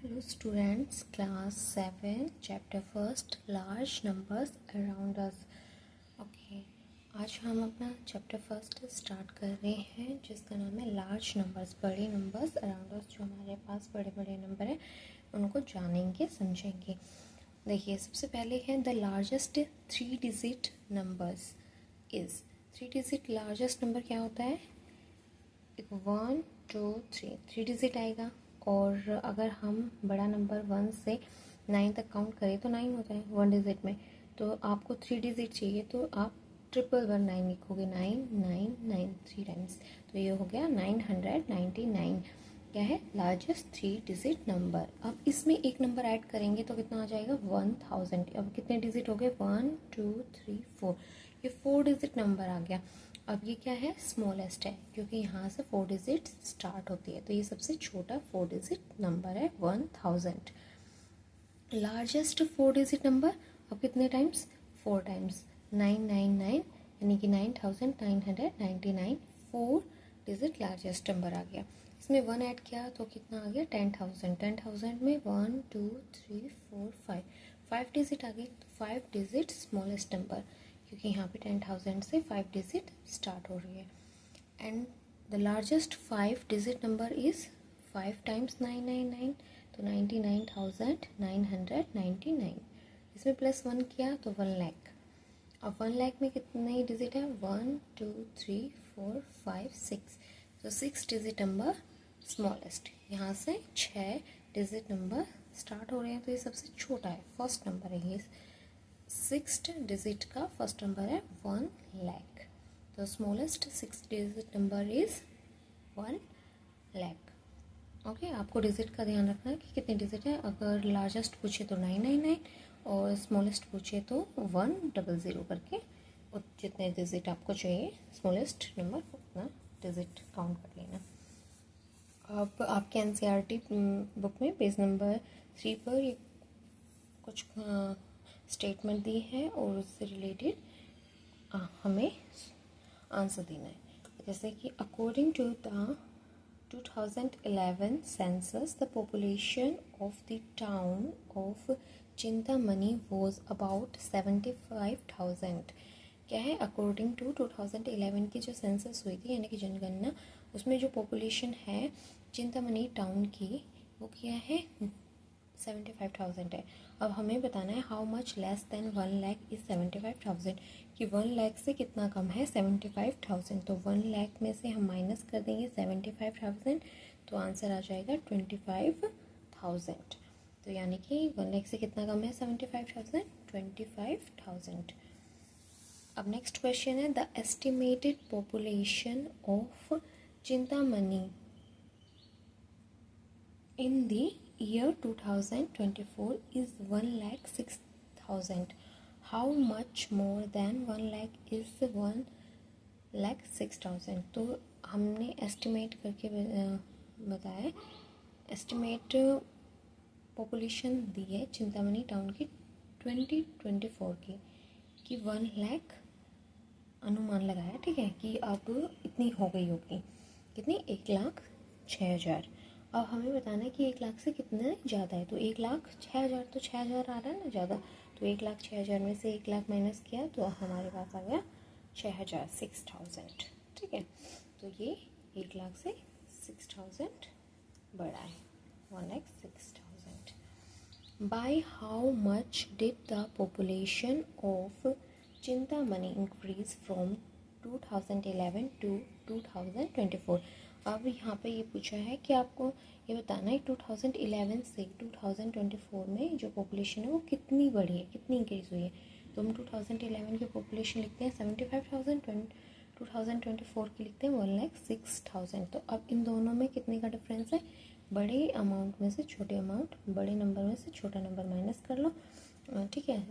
Hello students, class 7, chapter first, large numbers around us. Okay, आज हम अपना chapter first start कर रहे हैं जिसका नाम है लार्ज नंबर्स, बड़े नंबर्स अराउंड अस। जो हमारे पास बड़े बड़े नंबर हैं उनको जानेंगे समझेंगे। देखिए, सबसे पहले है the largest 3 digit numbers is. 3 digit largest number क्या होता है? 1 2 3 डिजिट आएगा। और अगर हम बड़ा नंबर 1 से 9 तक काउंट करें तो 9 होता है 1 डिजिट में। तो आपको 3 डिजिट चाहिए तो आप 1119 लिखोगे, 999 3 टाइम्स। तो ये हो गया 999। क्या है? Largest 3 digit number. अब इसमें एक नंबर ऐड करेंगे तो कितना आ जाएगा? 1000। अब कितने डिजिट हो गए? 1 2 3 4। ये 4 डिजिट नंबर आ गया। अब ये क्या है? स्मॉलेस्ट है, क्योंकि यहाँ से 4 डिजिट स्टार्ट होती है। तो ये सबसे छोटा 4 डिजिट नंबर है 1000। लार्जेस्ट 4 डिजिट नंबर अब कितने टाइम्स? 4 टाइम्स 999, यानी कि 9999। 4 डिजिट लार्जेस्ट नंबर आ गया। इसमें 1 ऐड किया तो कितना आ गया? 10,000। 10,000 में 1 2 3 4 5 5 डिजिट आ गई। तो 5 डिजिट स्मॉलेस्ट नंबर, क्योंकि यहाँ पे 10,000 से 5 डिजिट स्टार्ट हो रही है। And the largest 5 digit number is 5 times 999, तो 99,999। इसमें +1 किया तो 1 लाख। अब 1 लाख में कितने डिजिट है? 1 2 3 4 5 6। तो 6 डिजिट नंबर स्मॉलेस्ट। यहाँ से 6 डिजिट नंबर स्टार्ट हो रहे हैं, तो ये सबसे छोटा है, फर्स्ट नंबर है ये। 6 डिजिट का फर्स्ट नंबर है 1 लाख। तो smallest 6 digit number is 1 lakh. Okay, आपको डिजिट का ध्यान रखना है कि कितने डिजिट है। अगर लार्जेस्ट पूछे तो 999 और स्मॉलेस्ट पूछे तो 100 करके जितने डिजिट आपको चाहिए स्मॉलेस्ट नंबर उतना डिजिट काउंट कर लेना। अब आपके एनसीईआरटी बुक में पेज नंबर 3 पर ये कुछ स्टेटमेंट दी है और उससे रिलेटेड हमें आंसर देना है। जैसे कि according to the 2011 census, the population of the town of Chintamani was about 75,000। क्या है? अकॉर्डिंग टू 2011 की जो सेंसस हुई थी, यानी कि जनगणना, उसमें जो पॉपुलेशन है चिंतामणि टाउन की वो क्या है? 75,000 है। अब हमें बताना है how much less than 1 lakh is 75,000, कि 1 लाख से कितना कम है 75,000। तो 1 लाख में से हम माइनस कर देंगे 75,000, तो आंसर आ जाएगा 25,000। तो यानी कि 1 लाख से कितना कम है 75,000? 25,000। अब नेक्स्ट क्वेश्चन है the estimated population of Chintamani in the year 2024 is 1,06,000. How much more than 1 lakh is 1,06,000? तो हमने एस्टिमेट करके बताया। एस्टिमेट पॉपुलेशन दी है चिंतामणि टाउन की 2024 की, कि 1 लाख अनुमान लगाया, ठीक है, कि अब इतनी हो गई होगी। कितनी? 1,06,000। अब हमें बताना है कि 1 लाख से कितना ज़्यादा है। तो 1,06,000, तो 6,000 आ रहा है ना ज़्यादा। तो 1,06,000 में से 1 लाख माइनस किया तो हमारे पास आ गया 6,000, 6,000। ठीक है, तो ये 1 लाख से 6,000 बड़ा है, 1,06,000। By how much did the population of Chintamani increase from 2011 to 2024। अब यहाँ पे ये पूछा है कि आपको ये बताना है 2011 से 2024 में जो पॉपुलेशन है वो कितनी बढ़ी है, कितनी इंक्रीज हुई है। तो हम 2011 की पॉपुलेशन लिखते हैं 75,000, 2024 की लिखते हैं 1,06,000। तो अब इन दोनों में कितने का डिफरेंस है? बड़े अमाउंट में से छोटे अमाउंट, बड़े नंबर में से छोटा नंबर माइनस कर लो, ठीक है।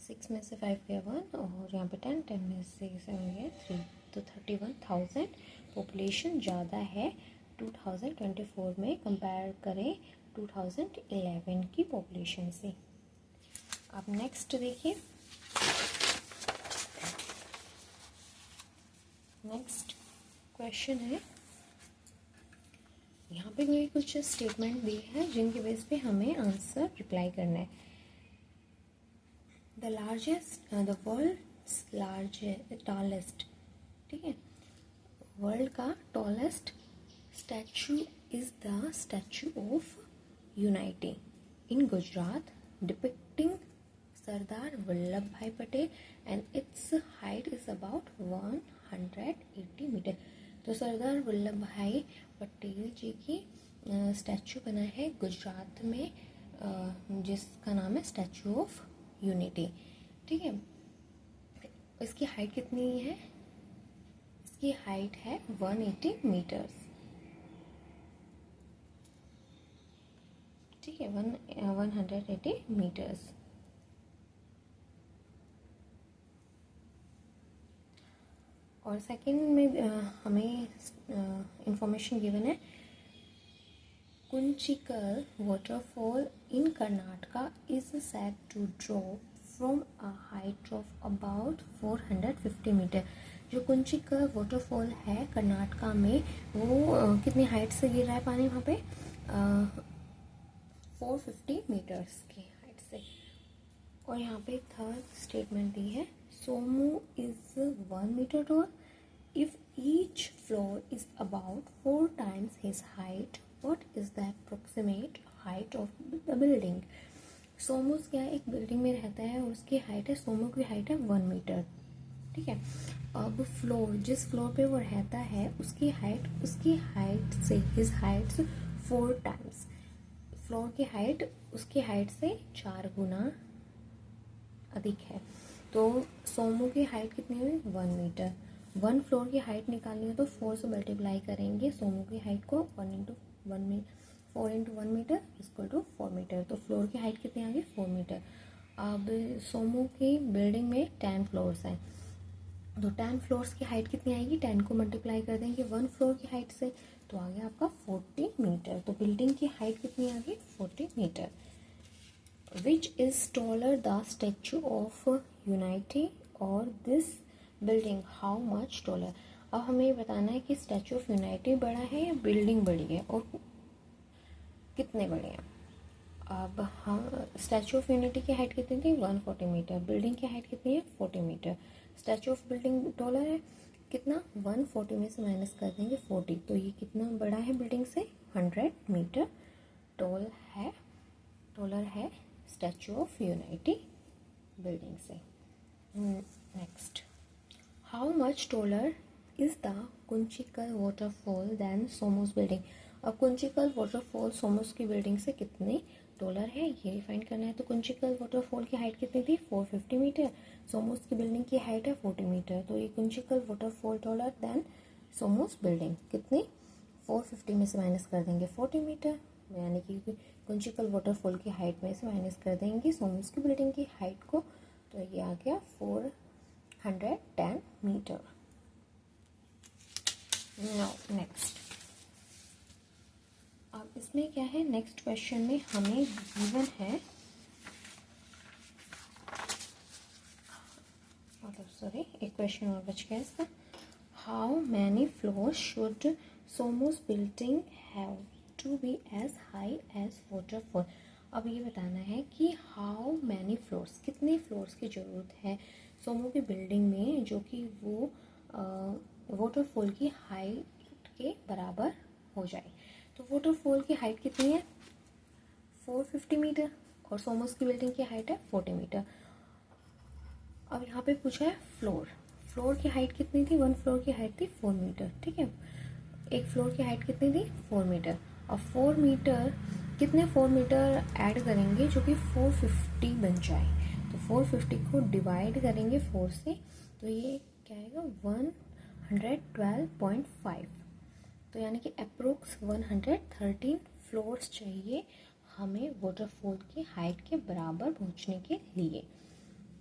6 में से 5 गया 1 और यहाँ पे 10 में से 7 गया 3, तो 31,000 पॉपुलेशन ज़्यादा है 2024 में कंपेयर करें 2011 की पॉपुलेशन से। अब नेक्स्ट देखिए, नेक्स्ट क्वेश्चन है यहाँ पे कोई कुछ स्टेटमेंट दी है जिनके बेस पे हमें आंसर रिप्लाई करना है। The largest, the world's largest tallest, ठीक है, वर्ल्ड का tallest statue is the statue of unity in Gujarat depicting Sardar Vallabhbhai Patel and its height is about 180 metre. तो सरदार वल्लभ भाई पटेल जी की स्टैचू बना है गुजरात में, जिसका नाम है स्टैचू ऑफ यूनिटी, ठीक है। इसकी हाइट कितनी है? इसकी हाइट है 180 मीटर्स, ठीक है, 180 मीटर्स। और सेकंड में हमें इंफॉर्मेशन गिवन है, Kunchikal waterfall in Karnataka is said to drop from a height of about 450 metre. जो कुंचिकल वाटरफॉल है कर्नाटका में, वो कितनी हाइट से गिर रहा है पानी वहाँ पे? 450 मीटर्स की हाइट से। और यहाँ पे थर्ड स्टेटमेंट दी है, Somu is 1 metre tall if each floor is about 4 times his height, what is the approximate height of the building. Somu क्या है, एक बिल्डिंग में रहता है और उसकी हाइट है, सोमू की हाइट है 1 मीटर, ठीक है। अब फ्लोर, जिस फ्लोर पे वो रहता है उसकी हाइट से हिज हाइट 4 times, फ्लोर की हाइट उसकी हाइट से 4 गुना अधिक है। तो सोमू की हाइट कितनी हुई? 1 मीटर। 1 फ्लोर की हाइट निकालनी है तो 4 से मल्टीप्लाई करेंगे सोमू की हाइट को, 4 into 1 metre equal to 4 metre. तो फ्लोर की हाइट कितनी आ गई? 4 मीटर। अब सोमू की बिल्डिंग में 10 फ्लोर्स हैं, तो 10 फ्लोर्स की हाइट कितनी आएगी? 10 को मल्टीप्लाई कर देंगे 1 फ्लोर की हाइट से, तो आ गया आपका 40 मीटर। तो बिल्डिंग की हाइट कितनी आ गई? 40 metre. Which is taller, the Statue of Unity or this building? How much taller? अब हमें बताना है कि स्टैचू ऑफ यूनाइटी बड़ा है या बिल्डिंग बड़ी है, और कितने बड़े हैं। अब हम स्टैचू ऑफ यूनिटी की हाइट कितनी थी? 140 मीटर। बिल्डिंग की हाइट कितनी है? 40 metre. Statue of building taller है कितना? 140 में से माइनस कर देंगे 40, तो ये कितना बड़ा है बिल्डिंग से? 100 मीटर टॉलर है स्टैचू ऑफ यूनिटी बिल्डिंग से। Next, how much taller is the Kunchikal waterfall than Somos building. अब कुंचिकल वाटरफॉल सोमोस की बिल्डिंग से कितने टॉलर है ये फाइंड करना है। तो कुंचिकल वाटरफॉल की हाइट कितनी थी? 450 मीटर। सोमोस की बिल्डिंग की हाइट है 40 मीटर, तो ये Kunchikal waterfall taller than Somos building कितनी? 450 में से माइनस कर देंगे 40 मीटर, यानी कि कुंचिकल वाटरफॉल की हाइट में से माइनस कर देंगे सोमोस की बिल्डिंग की हाइट को, तो ये आ गया 410 मीटर। नाउ नेक्स्ट, अब इसमें क्या है, नेक्स्ट क्वेश्चन में हमें गिवन है, मतलब सॉरी एक क्वेश्चन और बच गया इसका। How many floors should Somos building have to be as high as waterfall. अब ये बताना है कि हाउ मैनी फ्लोर्स, कितने फ्लोर्स की ज़रूरत है सोमो की बिल्डिंग में जो कि वो वाटरफॉल की हाइट के बराबर हो जाए। तो वाटरफॉल की हाइट कितनी है? 450 मीटर, और सोमोस की बिल्डिंग की हाइट है 40 मीटर। अब यहाँ पे पूछा है फ्लोर की हाइट कितनी थी? 1 फ्लोर की हाइट थी 4 मीटर, ठीक है। एक फ्लोर की हाइट कितनी थी? 4 मीटर। अब 4 मीटर कितने 4 मीटर ऐड करेंगे जो कि 450 बन जाए। तो 450 को डिवाइड करेंगे 4 से, तो ये क्या आएगा? 112.5। तो यानी कि अप्रोक्स 113 फ्लोर्स चाहिए हमें वाटरफॉल की हाइट के बराबर पहुंचने के लिए।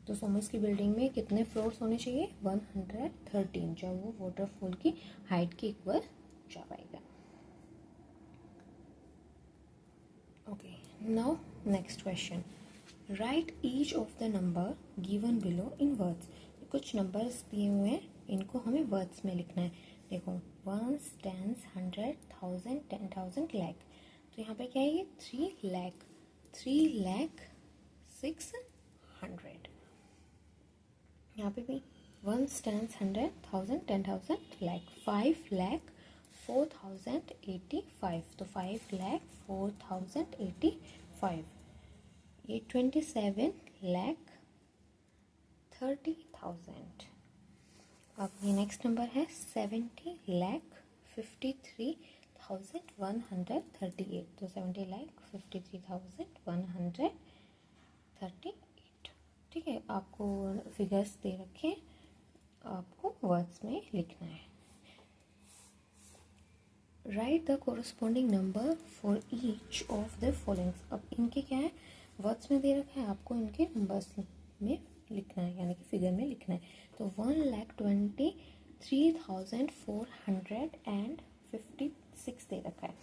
तो सोमस की बिल्डिंग में कितने फ्लोर्स होने चाहिए? 113, जब वो वाटरफॉल की हाइट के इक्वल जा पाएगा। Okay, now next question, right each of the number given below in words. कुछ नंबर्स दिए हुए हैं, इनको हमें वर्ड्स में लिखना है। देखो वंस, टेंस, 100, 1000, 10,000, लाख। तो यहाँ पे क्या है ये 3 लाख, 3,06,100। यहाँ पे भी वंस, टेंस, 100, 1000, 10,000, लाख। 5,04,085, तो 5,04,085। ये 27,30,000। अब ये नेक्स्ट नंबर है 70,53,138, तो 70,53,138। ठीक है, आपको फिगर्स दे रखे हैं, आपको वर्ड्स में लिखना है। Right the corresponding number for each of the following. अब इनके क्या है, वर्ड्स में दे रखा है, आपको इनके नंबर्स में लिखना है, यानी कि फिगर में लिखना है। तो 1,23,456 दे रखा है।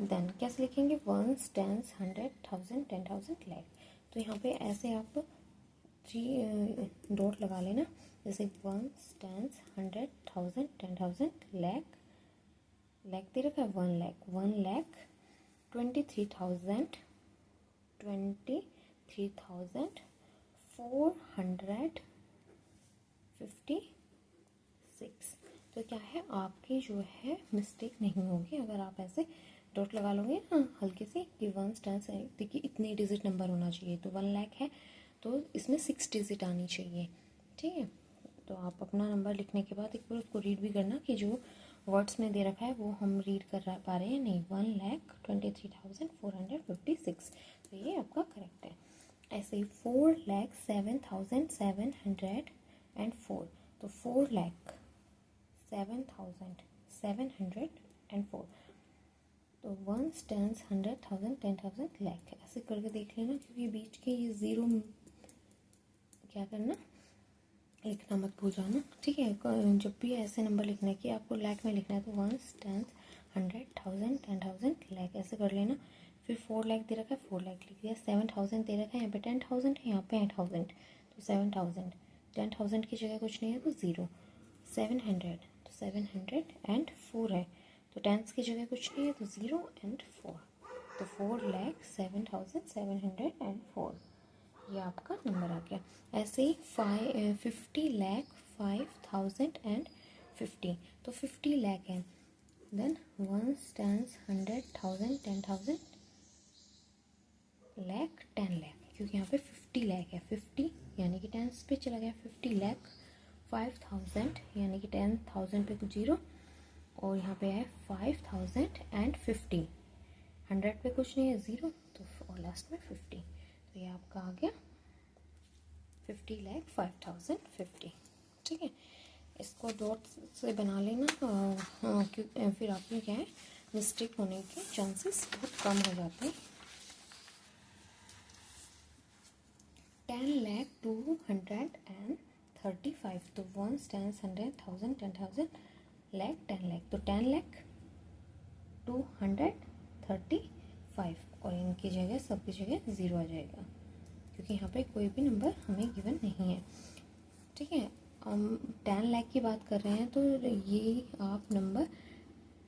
देन कैसे लिखेंगे, वंस, टेंस, 100, 1000, 10,000, लाख। तो यहाँ पे ऐसे आप 3 डॉट लगा लेना, जैसे वंस, टेंस, 100, 1000, 10,000, लाख। लाख दे रखा है 1 लाख, 1,23,456। तो क्या है, आपकी जो है मिस्टेक नहीं होगी अगर आप ऐसे डॉट लगा लोगे ना हल्के से, कि वंस, टेंस, देखिए इतने डिजिट नंबर होना चाहिए, तो 1 लाख है तो इसमें 6 डिजिट आनी चाहिए। ठीक है, तो आप अपना नंबर लिखने के बाद एक बार उसको रीड भी करना कि जो वर्ड्स में दे रखा है वो हम रीड कर पा रहे हैं नहीं। 1,23,456, तो ये आपका करेक्ट है। ऐसे ही 4,07,704, तो 4,07,704। तो वंस, टेंस, 100, 1000, 10,000, लाख। ऐसे करके देख लेना, क्योंकि बीच के ये ज़ीरो क्या करना, लिखना मत भूल जाना। ठीक है, जब भी ऐसे नंबर लिखना है कि आपको लाख में लिखना है, तो वंस, टेंस, 100, 1000, 10,000, लाख ऐसे कर लेना। फिर 4 लाख दे रखा है, 4 लाख लिख दिया। 7,000 दे रखा है, यहाँ पे 10,000 है, यहाँ पे 8,000, तो 7,000। 10,000 की जगह कुछ नहीं है तो 0। 700, तो 704 है, तो टेंस की जगह कुछ नहीं है तो 0 and 4, तो 4,07,704, ये आपका नंबर आ गया। ऐसे ही 50,05,050, तो 50 लाख है। Then ones, tens, 100, 1000, 10,000, lakh, 10 lakh, क्योंकि यहाँ पे 50 लाख है। 50 यानी कि टेंस पे चला गया, 50 लाख। 5,000 यानी कि 10,000 पे कुछ 0, और यहाँ पे है 5,050। 100 पे कुछ नहीं है 0, तो और लास्ट में 50, तो ये आपका आ गया 50,05,050। ठीक है, इसको डॉट से बना लेना, फिर आप में क्या है मिस्टेक होने के चांसेस बहुत कम हो जाते हैं। 10,02,35, तो वंस, टेंस, 100, 1000, 10,000, लाख, 10 लाख, तो 10,02,35, और इनकी जगह सबकी जगह 0 आ जाएगा, क्योंकि यहाँ पे कोई भी नंबर हमें गिवन नहीं है। ठीक है, हम 10 लाख की बात कर रहे हैं, तो ये आप नंबर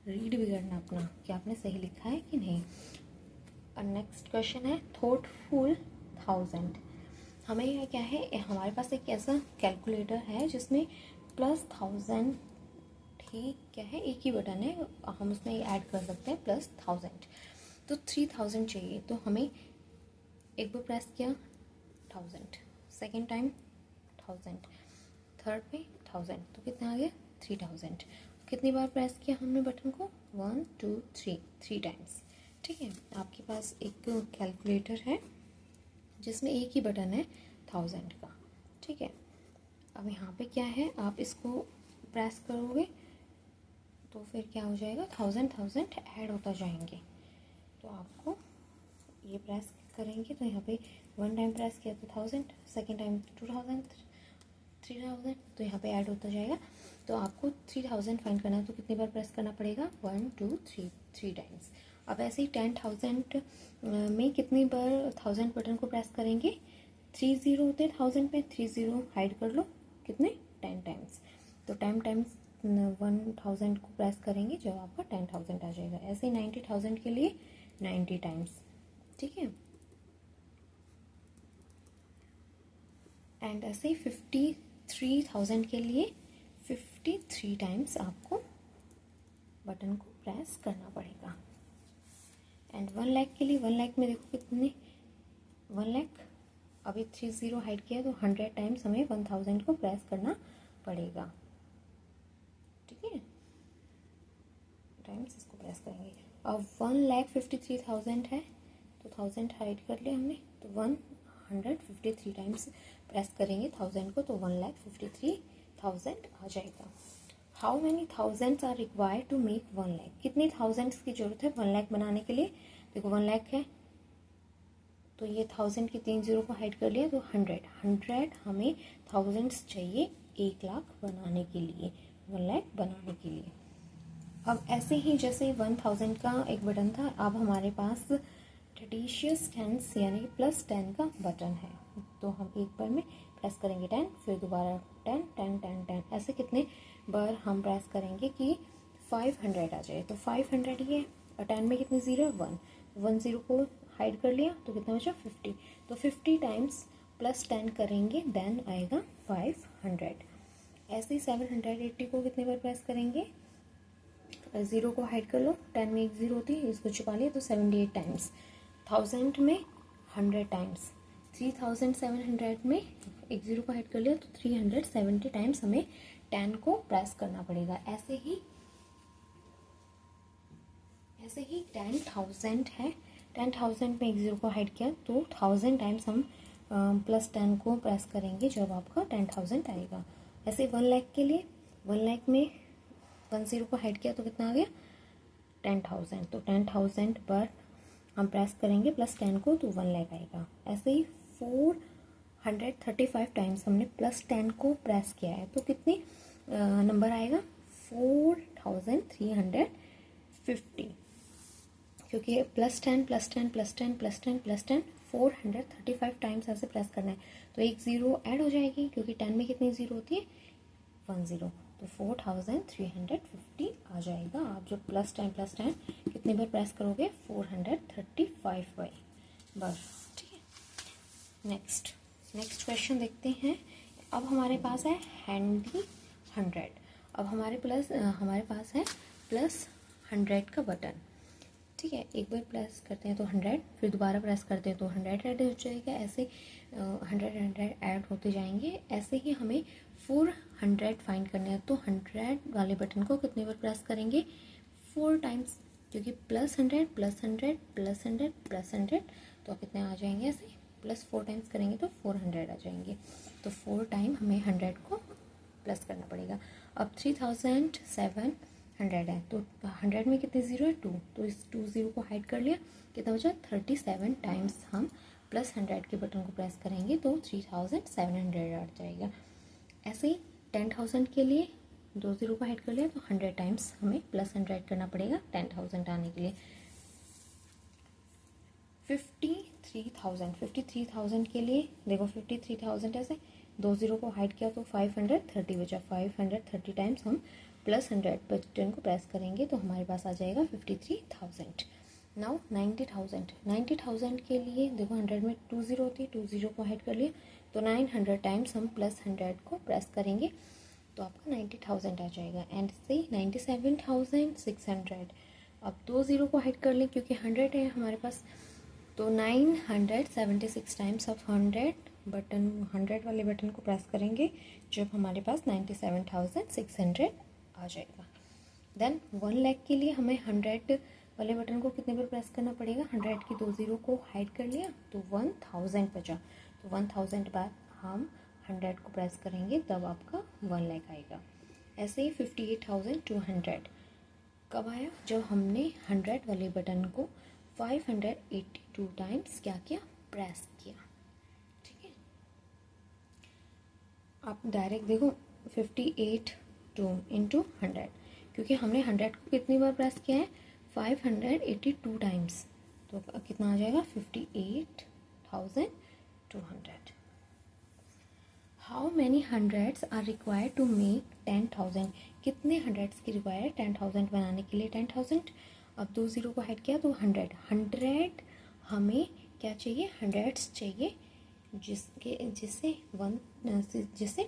रीड भी करना अपना कि आपने सही लिखा है कि नहीं। और नेक्स्ट क्वेश्चन है थॉटफुल 1000। हमें यह क्या है, हमारे पास एक ऐसा कैलकुलेटर है जिसमें +1000 ही क्या है, एक ही बटन है, हम उसमें ऐड कर सकते हैं +1000, तो 3000 चाहिए। तो हमें एक बार प्रेस किया 1000, सेकेंड टाइम 1000, थर्ड पे 1000, तो कितना आ गया 3000। कितनी बार प्रेस किया हमने बटन को, 1 2 3, 3 टाइम्स। ठीक है, आपके पास एक कैलकुलेटर है जिसमें एक ही बटन है 1000 का। ठीक है, अब यहाँ पे क्या है, आप इसको प्रेस करोगे तो फिर क्या हो जाएगा, 1000 ऐड होता जाएंगे। तो आपको ये प्रेस करेंगे तो यहाँ पे 1 टाइम प्रेस किया तो 1000, सेकेंड टाइम 2000, 3000, तो यहाँ पे ऐड होता जाएगा। तो आपको 3000 फाइंड करना है, तो कितनी बार प्रेस करना पड़ेगा, 1 2 3, 3 टाइम्स। अब ऐसे ही 10,000 में कितनी बार 1000 बटन को प्रेस करेंगे, 30 होते हैं 1000 पे, 30 हाइड कर लो, कितने 10 टाइम्स। तो 10 टाइम्स 1000 को प्रेस करेंगे जब आपका 10,000 आ जाएगा। ऐसे ही 90,000 के लिए 90 टाइम्स, ठीक है। एंड ऐसे ही 53,000 के लिए 53 टाइम्स आपको बटन को प्रेस करना पड़ेगा। एंड 1 लाख के लिए 1 लाख में देखो कितने, 1 लाख अभी 30 हाइड किया तो 100 टाइम्स हमें 1000 को प्रेस करना पड़ेगा, ठीक है। टाइम्स इसको प्रेस करेंगे। अब 1,53,000 है तो 1000 हाइड कर लिया हमने, तो 153 टाइम्स प्रेस करेंगे 1000 को, तो 1,53,000 आ जाएगा। How many thousands are required to make 1 lakh, कितनी थाउजेंड्स की जरूरत है 1 लाख बनाने के लिए। देखो 1 लाख है तो ये 1000 की 3 जीरो को हाइड कर लिया, तो 100 हमें थाउजेंड्स चाहिए 1 लाख बनाने के लिए, 1 लाख बनाने के लिए। अब ऐसे ही जैसे 1000 का एक बटन था, अब हमारे पास ट्रेडिशियस टेंस यानी +10 का बटन है, तो हम एक बार में प्रेस करेंगे 10, फिर दोबारा 10 10 10 10, ऐसे कितने बार हम प्रेस करेंगे कि 500 आ जाए। तो 500 ही है और 10 में कितने जीरो है 1, 1 जीरो को हाइड कर लिया तो कितना बचा 50, तो 50 टाइम्स +10 करेंगे देन आएगा 500। ऐसे ही 780 को कितने बार प्रेस करेंगे, ज़ीरो को हाइड कर लो, 10 में एक ज़ीरो होती है इसको छुपा लिया, तो 78 टाइम्स, 1000 में 100 टाइम्स, 3700 में एक ज़ीरो को हाइड कर लिया तो 370 टाइम्स हमें 10 को प्रेस करना पड़ेगा। ऐसे ही 10,000 है, 10,000 में एक ज़ीरो को हाइड किया तो 1000 टाइम्स हम +10 को प्रेस करेंगे जब आपका 10,000 आएगा। ऐसे 1 लाख के लिए 1 लाख में 1 ज़ीरो को हाइड किया तो कितना आ गया 10,000, तो 10,000 पर हम प्रेस करेंगे +10 को तो 1 लाख आएगा। ऐसे ही 435 टाइम्स हमने +10 को प्रेस किया है तो कितने नंबर आएगा 4350, क्योंकि +10 +10 +10 +10 +10 435 टाइम्स ऐसे प्रेस करना है, तो एक ज़ीरो ऐड हो जाएगी क्योंकि 10 में कितनी ज़ीरो होती है 1 ज़ीरो, तो 4350 आ जाएगा। आप जो +10 कितने बार प्रेस करोगे 435 बार, ठीक है। नेक्स्ट क्वेश्चन देखते हैं। अब हमारे पास है हैंडी 100, अब हमारे पास है +100 का बटन, ठीक है। एक बार प्रेस करते हैं तो 100, फिर दोबारा प्रेस करते हैं तो 100 ऐड हो जाएगा, ऐसे 100 ऐड होते जाएंगे। ऐसे ही हमें 400 फाइंड करना है, तो 100 वाले बटन को कितने बार प्रेस करेंगे 4 टाइम्स, क्योंकि +100 +100 +100 +100 तो कितने आ जाएंगे, ऐसे +4 टाइम्स करेंगे तो 400 आ जाएंगे, तो 4 टाइम हमें 100 को प्लस करना पड़ेगा। अब 3700 है तो 100 में कितने ज़ीरो है 2, तो इस 2 ज़ीरो को हाइड कर लिया, कितना बचा 37 टाइम्स हम +100 के बटन को प्रेस करेंगे तो 3700 आ जाएगा। ऐसे ही 10,000 के लिए 2 ज़ीरो को हाइड कर लिया तो 100 टाइम्स हमें +100 करना पड़ेगा 10,000 आने के लिए। 53,000 के लिए देखो 53,000 ऐसे 2 ज़ीरो को हाइड किया तो 530 बचा, 530 टाइम्स हम +100 बटन को प्रेस करेंगे तो हमारे पास आ जाएगा 53,000। नाउ 90,000 के लिए देखो 100 में 2 ज़ीरो होती है, 2 ज़ीरो को हाइड कर लिया तो 900 टाइम्स हम +100 को प्रेस करेंगे तो आपका 90,000 आ जाएगा। एंड से 97,600, अब 2 ज़ीरो को हाइड कर लें क्योंकि 100 है हमारे पास, तो 976 टाइम्स ऑफ 100 वाले बटन को प्रेस करेंगे जब हमारे पास 97,600 आ जाएगा। देन 1 लाख के लिए हमें 100 वाले बटन को कितने बार प्रेस करना पड़ेगा, 100 की 2 ज़ीरो को हाइड कर लिया तो 1000 बचा, तो 1000 बार हम 100 को प्रेस करेंगे तब आपका 1 लाख आएगा। ऐसे ही 58,200 कब आया, जब हमने 100 वाले बटन को 582 टाइम्स क्या किया प्रेस किया, ठीक है। आप डायरेक्ट देखो 58 इंटू 100, क्योंकि हमने 100 को कितनी बार प्रेस किया है 582 टाइम्स, तो कितना आ जाएगा 58,200। How many hundreds are required to make 10,000, कितने हंड्रेड्स की रिक्वायर है 10,000 बनाने के लिए 10,000। अब 2 ज़ीरो को हाइड किया तो 100 हमें क्या चाहिए, हंड्रेड्स चाहिए जिससे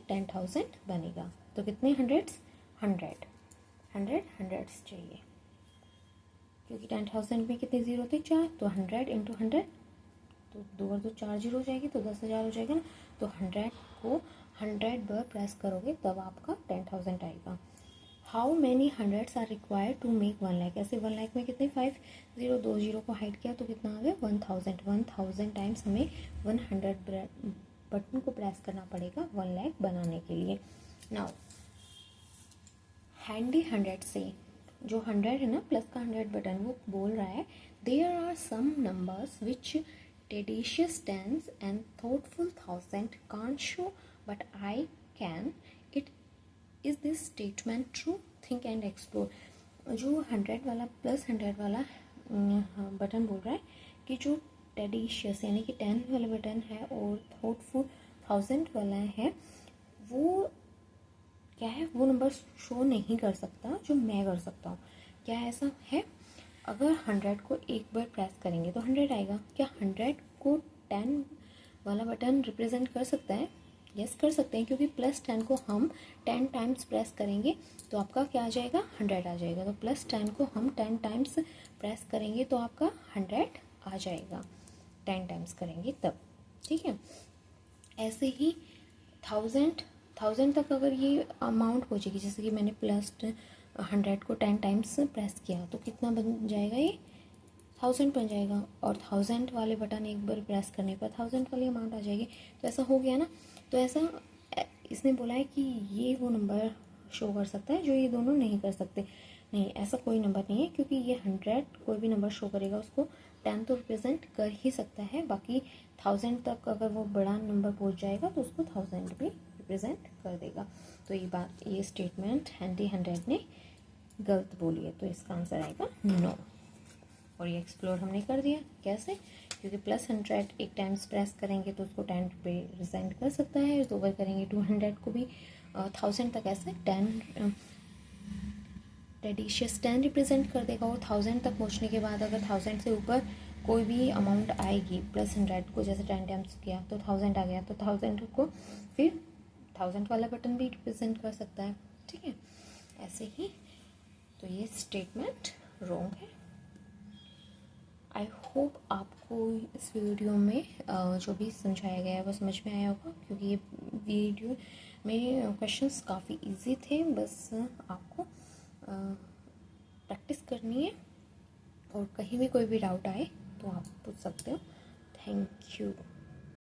10,000 बनेगा। तो कितने हंड्रेड्स, 100 चाहिए, क्योंकि 10,000 में कितने ज़ीरो थे 4, तो 100 इंटू 100, तो 2 और 2 4 जीरो हो जाएगी, तो 10,000 हो जाएगा ना। तो 100 को 100 बार प्रेस करोगे तब आपका 10,000 आएगा। How many hundreds are required to make 1 lakh. ऐसे 1 लाख में कितने 5 ज़ीरो, 2 ज़ीरो को हाइड किया तो कितना आ गया 1,000। 1,000 टाइम्स हमें 100 बटन को प्रेस करना पड़ेगा 1 लाख बनाने के लिए। नाउ हैंडी 100 से जो 100 है ना, प्लस का 100 बटन, वो बोल रहा है there are some numbers which tedious tens and thoughtful thousand can't show, but I can. It is this statement true? Think and explore. जो 100 वाला प्लस 100 वाला बटन बोल रहा है कि जो टेडिशियस यानी कि 10 वाला बटन है और थॉटफुल 1000 वाला है, वो क्या है, वो नंबर शो नहीं कर सकता जो मैं कर सकता हूँ। क्या ऐसा है? अगर 100 को एक बार प्रेस करेंगे तो 100 आएगा। क्या 100 को 10 वाला बटन रिप्रेजेंट कर सकता है? यस कर सकते हैं, क्योंकि प्लस 10 को हम 10 टाइम्स प्रेस करेंगे तो आपका क्या आ जाएगा, 100 आ जाएगा। तो प्लस 10 को हम 10 टाइम्स प्रेस करेंगे तो आपका 100 आ जाएगा, 10 टाइम्स करेंगे तब, ठीक है। ऐसे ही 1000 तक अगर ये अमाउंट हो जाएगी, जैसे कि मैंने प्लस 100 को 10 टाइम्स प्रेस किया तो कितना बन जाएगा, ये 1000 बन जाएगा। और 1000 वाले बटन एक बार प्रेस करने पर 1000 वाली अमाउंट आ जाएगी। तो ऐसा हो गया ना। तो ऐसा इसने बोला है कि ये वो नंबर शो कर सकता है जो ये दोनों नहीं कर सकते। नहीं, ऐसा कोई नंबर नहीं है, क्योंकि ये 100 कोई भी नंबर शो करेगा उसको 10 तो रिप्रेजेंट कर ही सकता है, बाकी 1000 तक अगर वो बड़ा नंबर पहुंच जाएगा तो उसको 1000 भी रिप्रेजेंट कर देगा। तो ये स्टेटमेंट हैंडी 100 ने गलत बोली है, तो इसका आंसर आएगा नो। और ये एक्सप्लोर हमने कर दिया। कैसे? क्योंकि प्लस 100 एक टाइम्स प्रेस करेंगे तो उसको 10 रिप्रेजेंट कर सकता है, तो ओवर करेंगे 200 को भी 1000 तक ऐसे 10 टेडिशियस 10 रिप्रेजेंट कर देगा। और 1000 तक पहुंचने के बाद अगर 1000 से ऊपर कोई भी अमाउंट आएगी प्लस 100 को जैसे 10 टाइम्स किया तो 1000 आ गया, तो 1000 को फिर 1000 वाला बटन भी रिप्रेजेंट कर सकता है, ठीक है। ऐसे ही तो ये स्टेटमेंट रॉन्ग है। आई होप आपको इस वीडियो में जो भी समझाया गया है वो समझ में आया होगा, क्योंकि ये वीडियो में क्वेश्चंस काफ़ी इजी थे, बस आपको प्रैक्टिस करनी है। और कहीं भी कोई भी डाउट आए तो आप पूछ सकते हो। Thank you.